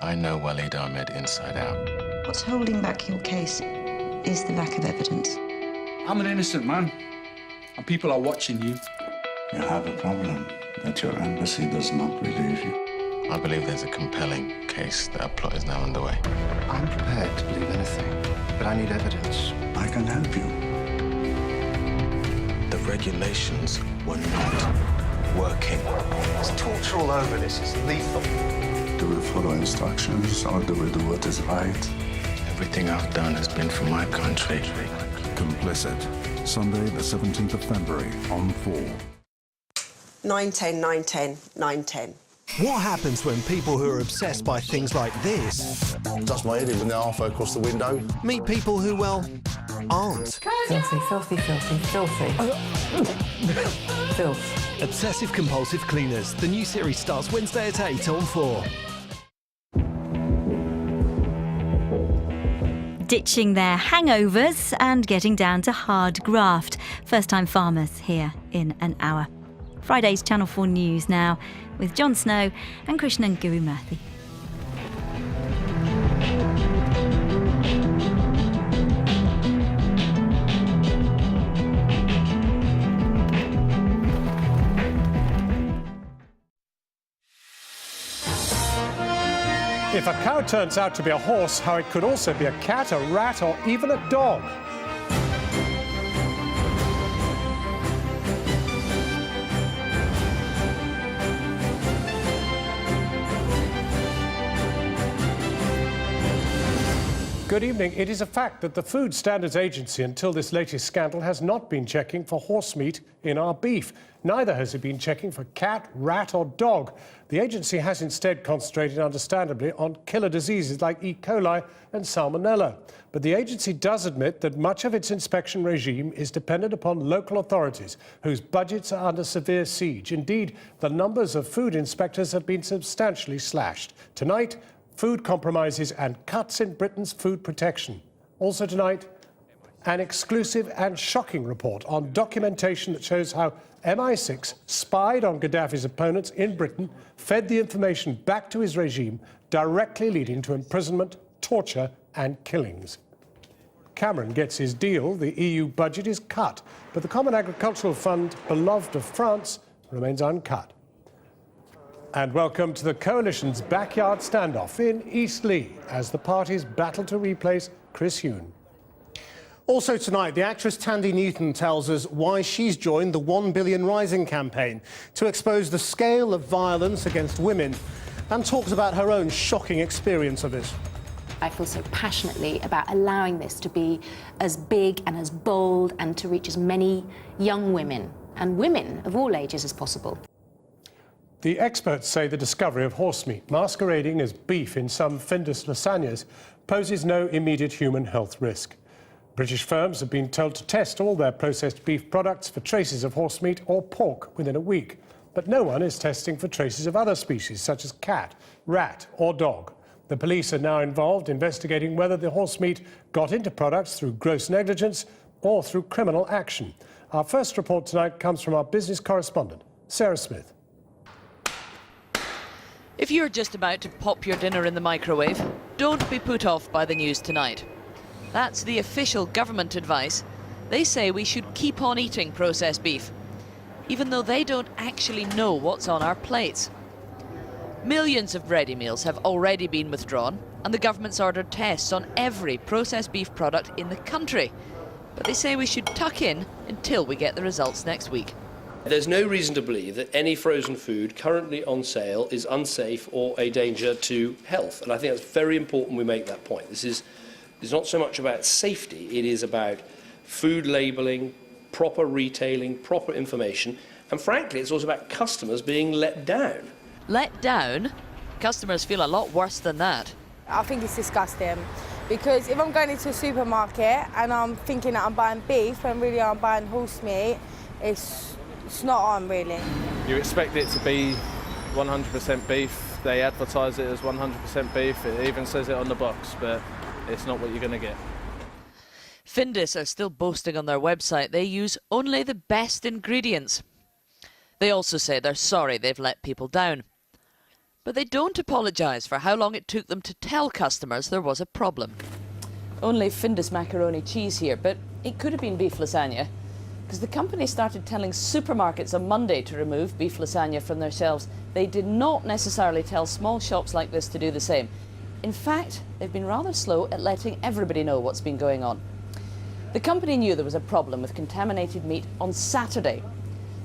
I know Waleed Ahmed inside out. What's holding back your case is the lack of evidence. I'm an innocent man, and people are watching you. You have a problem that your embassy does not believe you. I believe there's a compelling case that a plot is now underway. I'm prepared to believe anything, but I need evidence. I can help you. The regulations were not working. There's torture all over this. It's lethal. Do we follow instructions or do we do what is right? Everything I've done has been for my country. Complicit. Sunday, the 17th of February on 4. 910, 910, 910. What happens when people who are obsessed by things like this Dust my head in with the arthur across the window. meet people who, well, aren't? Filthy, filthy, filthy, filthy. Filth. Obsessive Compulsive Cleaners. The new series starts Wednesday at 8 on 4. Ditching their hangovers and getting down to hard graft. First-time farmers here in an hour. Friday's Channel 4 News now with Jon Snow and Krishnan Gurumurthy. If a cow turns out to be a horse, how it could also be a cat, a rat, or even a dog. Good evening. It is a fact that the Food Standards Agency, until this latest scandal, has not been checking for horse meat in our beef. Neither has it been checking for cat, rat or dog. The agency has instead concentrated, understandably, on killer diseases like E. coli and Salmonella. But the agency does admit that much of its inspection regime is dependent upon local authorities, whose budgets are under severe siege. Indeed, the numbers of food inspectors have been substantially slashed. Tonight, food compromises and cuts in Britain's food protection. Also tonight, an exclusive and shocking report on documentation that shows how MI6 spied on Gaddafi's opponents in Britain, fed the information back to his regime, directly leading to imprisonment, torture and killings. Cameron gets his deal. The EU budget is cut, but the Common Agricultural Fund, beloved of France, remains uncut. And welcome to the coalition's backyard standoff in Eastleigh as the parties battle to replace Chris Huhne. Also tonight, the actress Tandy Newton tells us why she's joined the 1 Billion Rising campaign to expose the scale of violence against women and talks about her own shocking experience of it. I feel so passionately about allowing this to be as big and as bold and to reach as many young women and women of all ages as possible. The experts say the discovery of horse meat masquerading as beef in some Findus lasagnas poses no immediate human health risk. British firms have been told to test all their processed beef products for traces of horse meat or pork within a week. But no one is testing for traces of other species such as cat, rat or dog. The police are now involved investigating whether the horse meat got into products through gross negligence or through criminal action. Our first report tonight comes from our business correspondent, Sarah Smith. If you're just about to pop your dinner in the microwave, don't be put off by the news tonight. That's the official government advice. They say we should keep on eating processed beef, even though they don't actually know what's on our plates. Millions of ready meals have already been withdrawn, and the government's ordered tests on every processed beef product in the country. But they say we should tuck in until we get the results next week. There's no reason to believe that any frozen food currently on sale is unsafe or a danger to health. And I think it's very important we make that point. This is not so much about safety, it is about food labelling, proper retailing, proper information, and frankly, it's also about customers being let down. Let down? Customers feel a lot worse than that. I think it's disgusting, because if I'm going into a supermarket and I'm thinking that I'm buying beef when really I'm buying horse meat, it's not on, really. You expect it to be 100% beef. They advertise it as 100% beef. It even says it on the box, but it's not what you're going to get. Findus are still boasting on their website they use only the best ingredients. They also say they're sorry they've let people down. But they don't apologise for how long it took them to tell customers there was a problem. Only Findus macaroni cheese here, but it could have been beef lasagna, because the company started telling supermarkets on Monday to remove beef lasagna from their shelves. They did not necessarily tell small shops like this to do the same. In fact, they've been rather slow at letting everybody know what's been going on. The company knew there was a problem with contaminated meat on Saturday.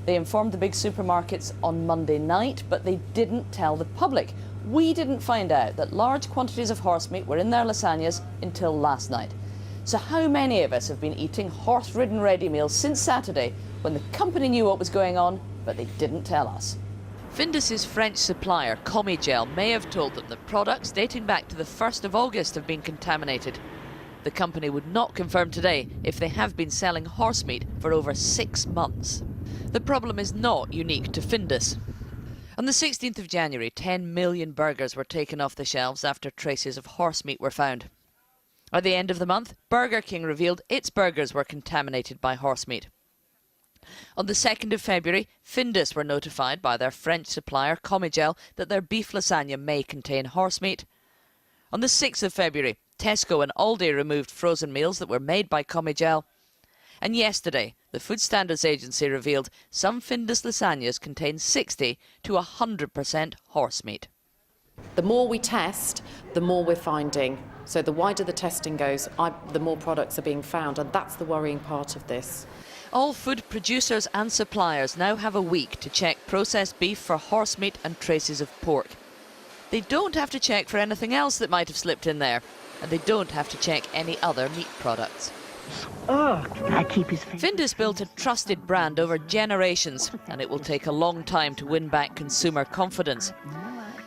They informed the big supermarkets on Monday night, but they didn't tell the public. We didn't find out that large quantities of horse meat were in their lasagnas until last night. So how many of us have been eating horse-ridden ready meals since Saturday when the company knew what was going on, but they didn't tell us? Findus's French supplier, Comigel, may have told them that products dating back to the 1st of August have been contaminated. The company would not confirm today if they have been selling horse meat for over 6 months. The problem is not unique to Findus. On the 16th of January, 10 million burgers were taken off the shelves after traces of horse meat were found. At the end of the month, Burger King revealed its burgers were contaminated by horse meat. On the 2nd of February, Findus were notified by their French supplier, Comigel, that their beef lasagna may contain horse meat. On the 6th of February, Tesco and Aldi removed frozen meals that were made by Comigel. And yesterday, the Food Standards Agency revealed some Findus lasagnas contain 60 to 100% horse meat. The more we test, the more we're finding. So the wider the testing goes, the more products are being found, and that's the worrying part of this. All food producers and suppliers now have a week to check processed beef for horse meat and traces of pork. They don't have to check for anything else that might have slipped in there, and they don't have to check any other meat products. Findus built a trusted brand over generations, and it will take a long time to win back consumer confidence.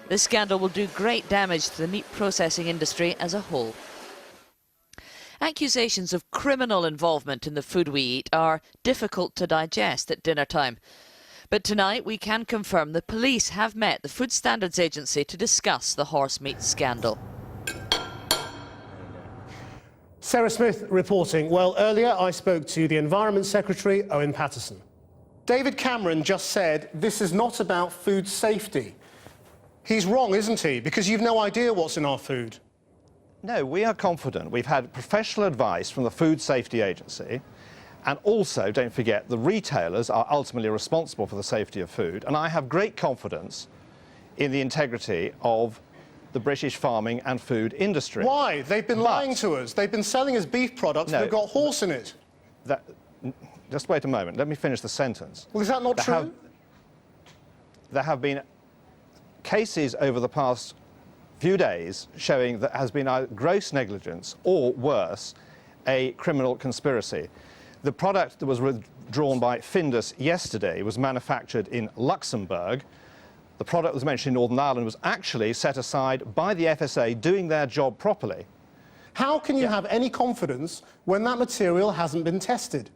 This scandal will do great damage to the meat processing industry as a whole. Accusations of criminal involvement in the food we eat are difficult to digest at dinner time. But tonight we can confirm the police have met the Food Standards Agency to discuss the horse meat scandal. Sarah Smith reporting. Well, earlier I spoke to the Environment Secretary, Owen Paterson. David Cameron just said this is not about food safety. He's wrong, isn't he? Because you've no idea what's in our food. No, we are confident. We've had professional advice from the Food Safety Agency, and also, don't forget, the retailers are ultimately responsible for the safety of food, and I have great confidence in the integrity of the British farming and food industry. Why? They've been lying to us. They've been selling us beef products that have got horse in it. Just wait a moment. Let me finish the sentence. Well, is that not true? There have been cases over the past few days showing that has been either gross negligence or, worse, a criminal conspiracy. The product that was withdrawn by Findus yesterday was manufactured in Luxembourg. The product that was mentioned in Northern Ireland was actually set aside by the FSA doing their job properly. How can you have any confidence when that material hasn't been tested?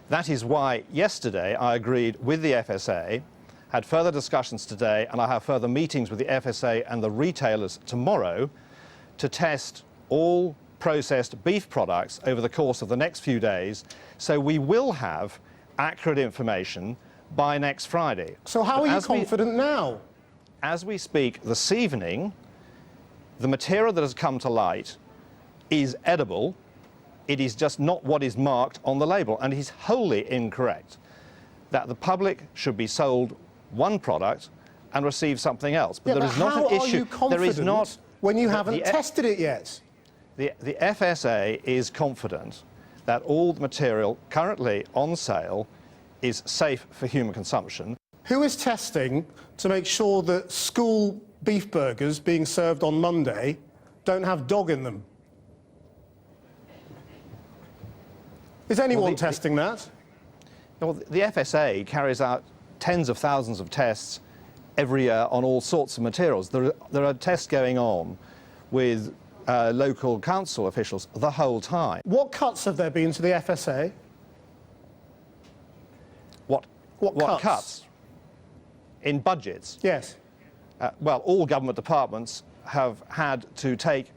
That is why yesterday I agreed with the FSA, had further discussions today, and I have further meetings with the FSA and the retailers tomorrow to test all processed beef products over the course of the next few days, so we will have accurate information by next Friday. So how are you confident now? As we speak this evening, the material that has come to light is edible. It is just not what is marked on the label, and it is wholly incorrect that the public should be sold one product and receive something else. But there is not an issue. How are you confident when you haven't tested it yet? The FSA is confident that all the material currently on sale is safe for human consumption. Who is testing to make sure that school beef burgers being served on Monday don't have dog in them? Is anyone testing that? Well, the FSA carries out tens of thousands of tests every year on all sorts of materials. There are tests going on with local council officials the whole time. What cuts have there been to the FSA? What cuts? In budgets? Yes. Well, all government departments have had to take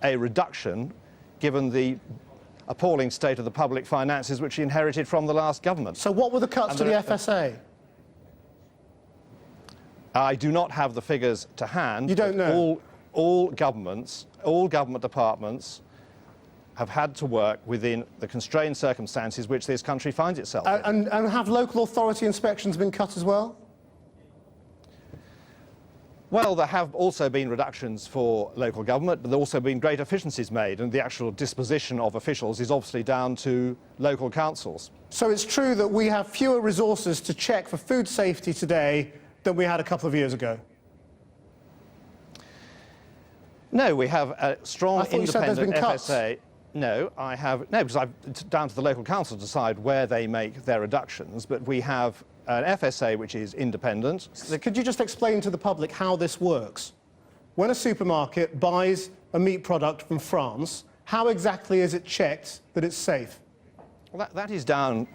a reduction given the appalling state of the public finances which he inherited from the last government. So what were the cuts to the FSA? I do not have the figures to hand. You don't know? All government departments have had to work within the constrained circumstances which this country finds itself in. And have local authority inspections been cut as well? Well, there have also been reductions for local government, but there have also been great efficiencies made, and the actual disposition of officials is obviously down to local councils. So it's true that we have fewer resources to check for food safety today than we had a couple of years ago? No, we have a strong independent cuts. FSA. No, because it's down to the local council to decide where they make their reductions, but we have an FSA which is independent. Could you just explain to the public how this works? When a supermarket buys a meat product from France, how exactly is it checked that it's safe? Well, that is down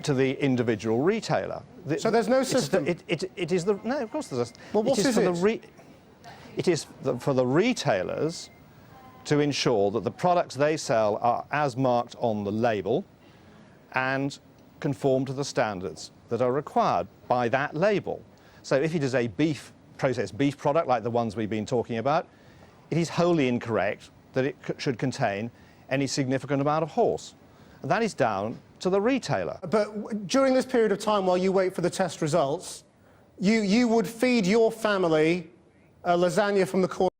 to the individual retailer. So there's no system? It is the... No, of course there's a... Well, what is it? It is for the retailers to ensure that the products they sell are as marked on the label and conform to the standards that are required by that label. So if it is a processed beef product like the ones we've been talking about, it is wholly incorrect that it should contain any significant amount of horse. And that is down to the retailer. But during this period of time while you wait for the test results, you would feed your family lasagna from the corner